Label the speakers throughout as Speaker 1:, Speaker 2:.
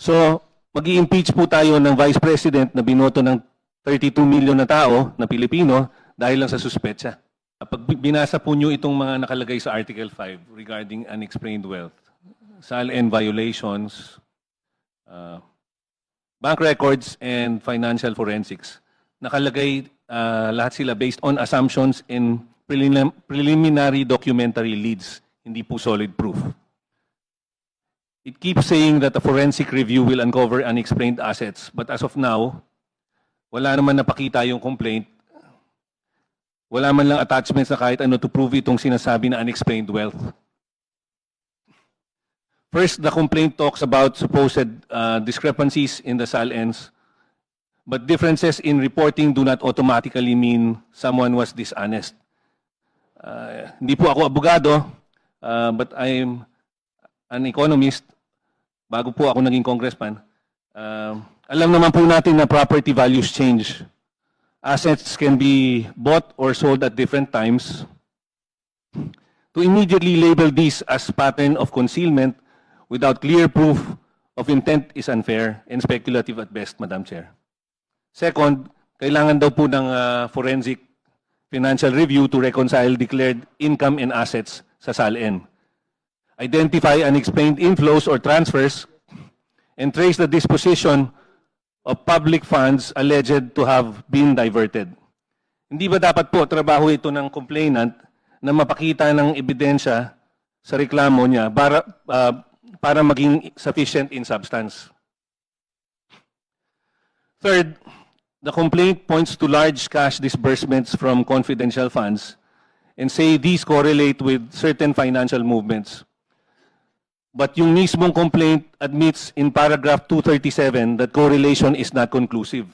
Speaker 1: So, mag-i-impeach po tayo ng Vice President na binoto ng 32 million na tao na Pilipino dahil lang sa suspetsa. Pag binasa po nyo itong mga nakalagay sa Article 5 regarding unexplained wealth, SALN violations, bank records, and financial forensics, nakalagay lahat sila based on assumptions in preliminary documentary leads, hindi po solid proof. It keeps saying that a forensic review will uncover unexplained assets, but as of now, wala naman napakita yung complaint. Wala man lang attachments na kahit ano to prove itong sinasabi na unexplained wealth. First, the complaint talks about supposed discrepancies in the SALNs, but differences in reporting do not automatically mean someone was dishonest. Hindi po ako abogado, but I'm an economist. Bago po ako naging congressman. Alam naman po natin na property values change. Assets can be bought or sold at different times. To immediately label this as pattern of concealment without clear proof of intent is unfair and speculative at best, Madam Chair. Second, kailangan daw po ng forensic financial review to reconcile declared income and assets sa SALN. Identify unexplained inflows or transfers, and trace the disposition of public funds alleged to have been diverted. Hindi ba dapat po trabaho ito ng complainant na mapakita ng ebidensya sa reklamo niya para maging sufficient in substance? Third, the complaint points to large cash disbursements from confidential funds and say these correlate with certain financial movements. But yung mismong complaint admits in paragraph 237 that correlation is not conclusive.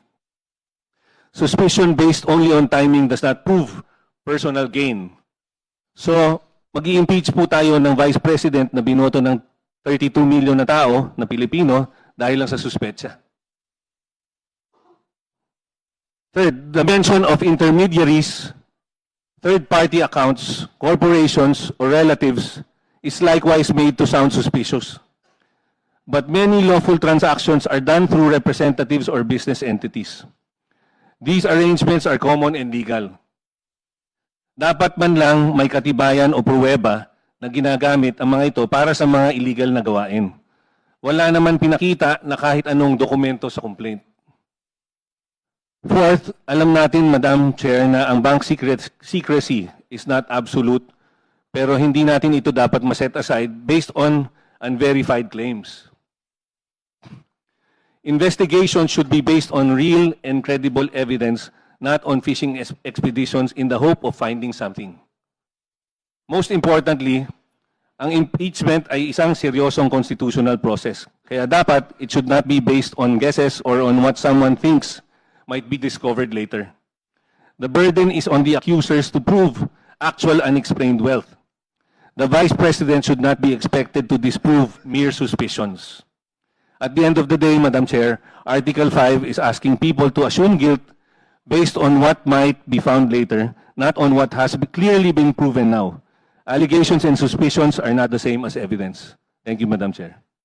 Speaker 1: Suspicion based only on timing does not prove personal gain. So, mag-i-impeach po tayo ng Vice President na binoto ng 32 million na tao na Pilipino dahil lang sa suspetsa. Third, the mention of intermediaries, third-party accounts, corporations, or relatives is likewise made to sound suspicious. But many lawful transactions are done through representatives or business entities. These arrangements are common and legal. Dapat man lang may katibayan o pruweba na ginagamit ang mga ito para sa mga illegal na gawain. Wala naman pinakita na kahit anong dokumento sa complaint. Fourth, alam natin, Madam Chair, na ang bank secrecy is not absolute, pero hindi natin ito dapat ma-set aside based on unverified claims. Investigation should be based on real and credible evidence, not on fishing expeditions in the hope of finding something. Most importantly, ang impeachment ay isang seryosong constitutional process. Kaya dapat it should not be based on guesses or on what someone thinks might be discovered later. The burden is on the accusers to prove actual unexplained wealth. The Vice President should not be expected to disprove mere suspicions. At the end of the day, Madam Chair, Article 5 is asking people to assume guilt based on what might be found later, not on what has clearly been proven now. Allegations and suspicions are not the same as evidence. Thank you, Madam Chair.